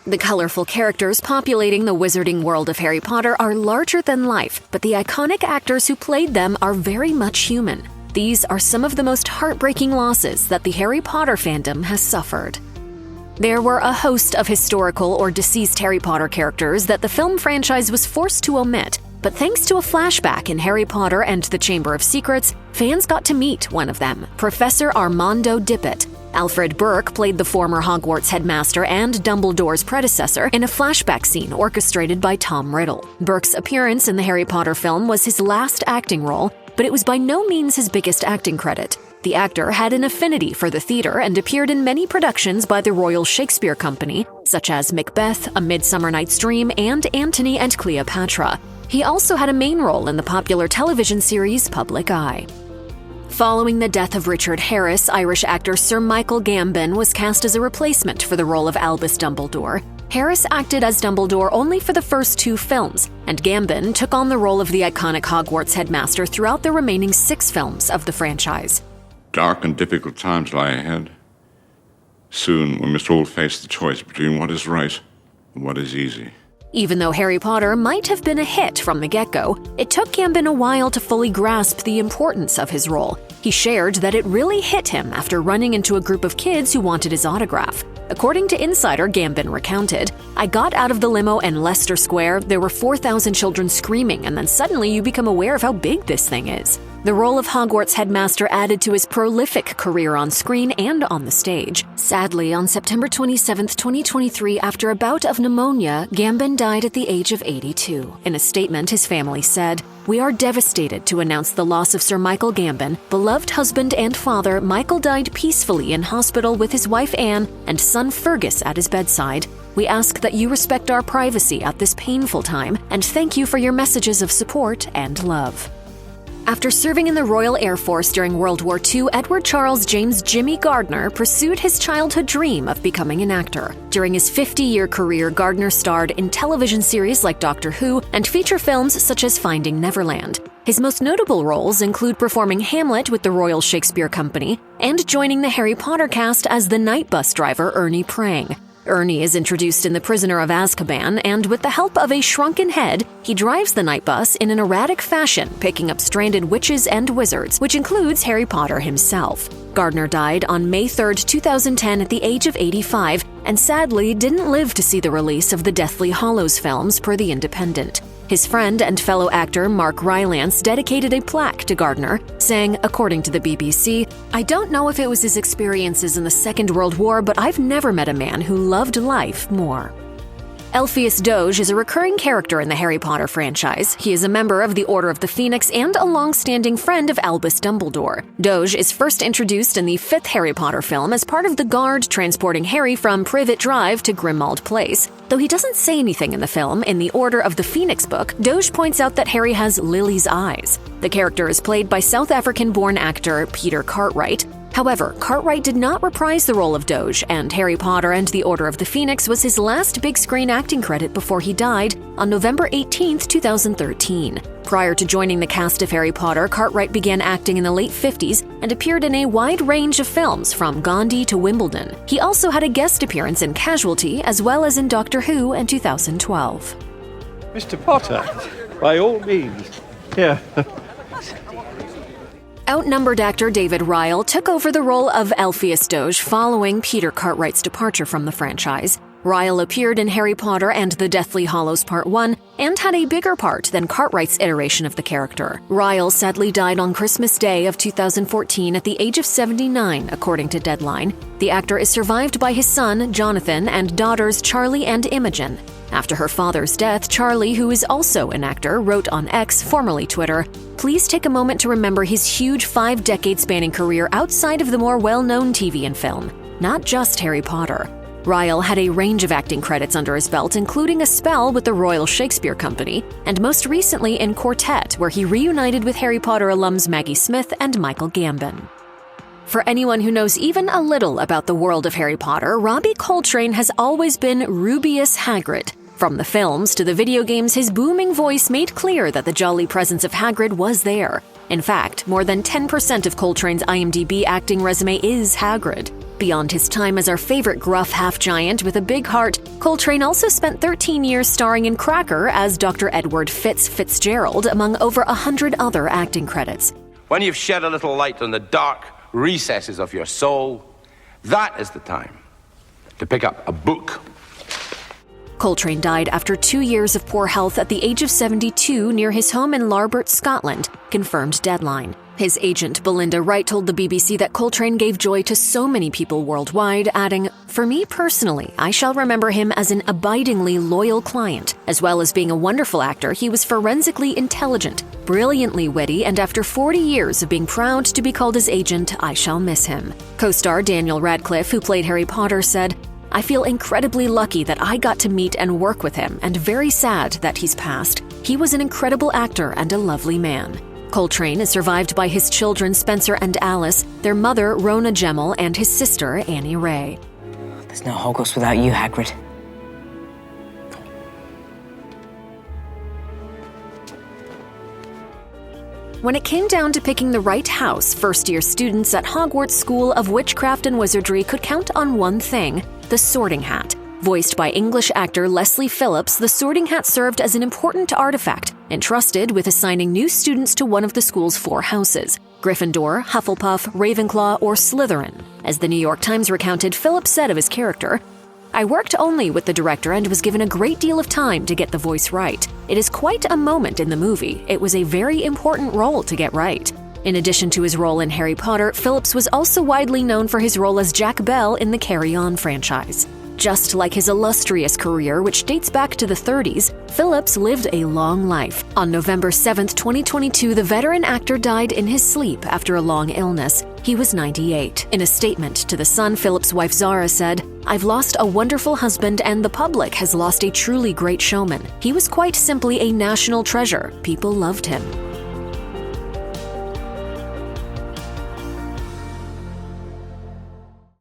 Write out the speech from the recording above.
The colorful characters populating the wizarding world of Harry Potter are larger than life, but the iconic actors who played them are very much human. These are some of the most heartbreaking losses that the Harry Potter fandom has suffered. There were a host of historical or deceased Harry Potter characters that the film franchise was forced to omit, but thanks to a flashback in Harry Potter and the Chamber of Secrets, fans got to meet one of them, Professor Armando Dippet. Alfred Burke played the former Hogwarts headmaster and Dumbledore's predecessor in a flashback scene orchestrated by Tom Riddle. Burke's appearance in the Harry Potter film was his last acting role, but it was by no means his biggest acting credit. The actor had an affinity for the theater and appeared in many productions by the Royal Shakespeare Company, such as Macbeth, A Midsummer Night's Dream, and Antony and Cleopatra. He also had a main role in the popular television series Public Eye. Following the death of Richard Harris, Irish actor Sir Michael Gambon was cast as a replacement for the role of Albus Dumbledore. Harris acted as Dumbledore only for the first 2 films, and Gambon took on the role of the iconic Hogwarts headmaster throughout the remaining 6 films of the franchise. Dark and difficult times lie ahead. Soon we must all face the choice between what is right and what is easy. Even though Harry Potter might have been a hit from the get-go, it took Gambon a while to fully grasp the importance of his role. He shared that it really hit him after running into a group of kids who wanted his autograph. According to Insider, Gambon recounted, "I got out of the limo in Leicester Square, there were 4,000 children screaming, and then suddenly you become aware of how big this thing is." The role of Hogwarts headmaster added to his prolific career on screen and on the stage. Sadly, on September 27, 2023, after a bout of pneumonia, Gambon died at the age of 82. In a statement, his family said, "We are devastated to announce the loss of Sir Michael Gambon. Beloved husband and father, Michael died peacefully in hospital with his wife Anne and son Fergus at his bedside. We ask that you respect our privacy at this painful time, and thank you for your messages of support and love." After serving in the Royal Air Force during World War II, Edward Charles James Jimmy Gardner pursued his childhood dream of becoming an actor. During his 50-year career, Gardner starred in television series like Doctor Who and feature films such as Finding Neverland. His most notable roles include performing Hamlet with the Royal Shakespeare Company and joining the Harry Potter cast as the night bus driver Ernie Prang. Ernie is introduced in The Prisoner of Azkaban, and with the help of a shrunken head, he drives the night bus in an erratic fashion, picking up stranded witches and wizards, which includes Harry Potter himself. Gardner died on May 3, 2010 at the age of 85, and sadly didn't live to see the release of the Deathly Hallows films per The Independent. His friend and fellow actor Mark Rylance dedicated a plaque to Gardner, saying, according to the BBC, "I don't know if it was his experiences in the Second World War, but I've never met a man who loved life more." Elphias Doge is a recurring character in the Harry Potter franchise. He is a member of the Order of the Phoenix and a long-standing friend of Albus Dumbledore. Doge is first introduced in the 5th Harry Potter film as part of the guard transporting Harry from Privet Drive to Grimmauld Place. Though he doesn't say anything in the film, in the Order of the Phoenix book, Doge points out that Harry has Lily's eyes. The character is played by South African-born actor Peter Cartwright. However, Cartwright did not reprise the role of Doge, and Harry Potter and the Order of the Phoenix was his last big-screen acting credit before he died on November 18, 2013. Prior to joining the cast of Harry Potter, Cartwright began acting in the late 50s and appeared in a wide range of films from Gandhi to Wimbledon. He also had a guest appearance in Casualty as well as in Doctor Who in 2012. Mr. Potter, by all means. Yeah. Outnumbered actor David Ryall took over the role of Elphias Doge following Peter Cartwright's departure from the franchise. Ryall appeared in Harry Potter and the Deathly Hallows Part 1 and had a bigger part than Cartwright's iteration of the character. Ryall sadly died on Christmas Day of 2014 at the age of 79, according to Deadline. The actor is survived by his son, Jonathan, and daughters Charlie and Imogen. After her father's death, Charlie, who is also an actor, wrote on X, formerly Twitter, "Please take a moment to remember his huge 5-decade-spanning career outside of the more well-known TV and film, not just Harry Potter." Ryall had a range of acting credits under his belt, including a spell with the Royal Shakespeare Company, and most recently in Quartet, where he reunited with Harry Potter alums Maggie Smith and Michael Gambon. For anyone who knows even a little about the world of Harry Potter, Robbie Coltrane has always been Rubeus Hagrid. From the films to the video games, his booming voice made clear that the jolly presence of Hagrid was there. In fact, more than 10% of Coltrane's IMDb acting resume is Hagrid. Beyond his time as our favorite gruff half-giant with a big heart, Coltrane also spent 13 years starring in Cracker as Dr. Edward Fitzgerald, among over 100 other acting credits. When you've shed a little light on the dark recesses of your soul, that is the time to pick up a book. Coltrane died after 2 years of poor health at the age of 72 near his home in Larbert, Scotland, confirmed Deadline. His agent, Belinda Wright, told the BBC that Coltrane gave joy to so many people worldwide, adding, "For me personally, I shall remember him as an abidingly loyal client. As well as being a wonderful actor, he was forensically intelligent, brilliantly witty, and after 40 years of being proud to be called his agent, I shall miss him." Co-star Daniel Radcliffe, who played Harry Potter, said, "I feel incredibly lucky that I got to meet and work with him, and very sad that he's passed. He was an incredible actor and a lovely man." Coltrane is survived by his children Spencer and Alice, their mother Rona Gemmell, and his sister Annie Ray. There's no Hogwarts without you, Hagrid. When it came down to picking the right house, first-year students at Hogwarts School of Witchcraft and Wizardry could count on one thing: the Sorting Hat. Voiced by English actor Leslie Phillips, the Sorting Hat served as an important artifact, entrusted with assigning new students to one of the school's 4 houses: Gryffindor, Hufflepuff, Ravenclaw, or Slytherin. As the New York Times recounted, Phillips said of his character, "I worked only with the director and was given a great deal of time to get the voice right. It is quite a moment in the movie. It was a very important role to get right." In addition to his role in Harry Potter, Phillips was also widely known for his role as Jack Bell in the Carry On franchise. Just like his illustrious career, which dates back to the 30s, Phillips lived a long life. On November 7, 2022, the veteran actor died in his sleep after a long illness. He was 98. In a statement to The Sun, Phillips' wife Zara said, "I've lost a wonderful husband and the public has lost a truly great showman. He was quite simply a national treasure. People loved him."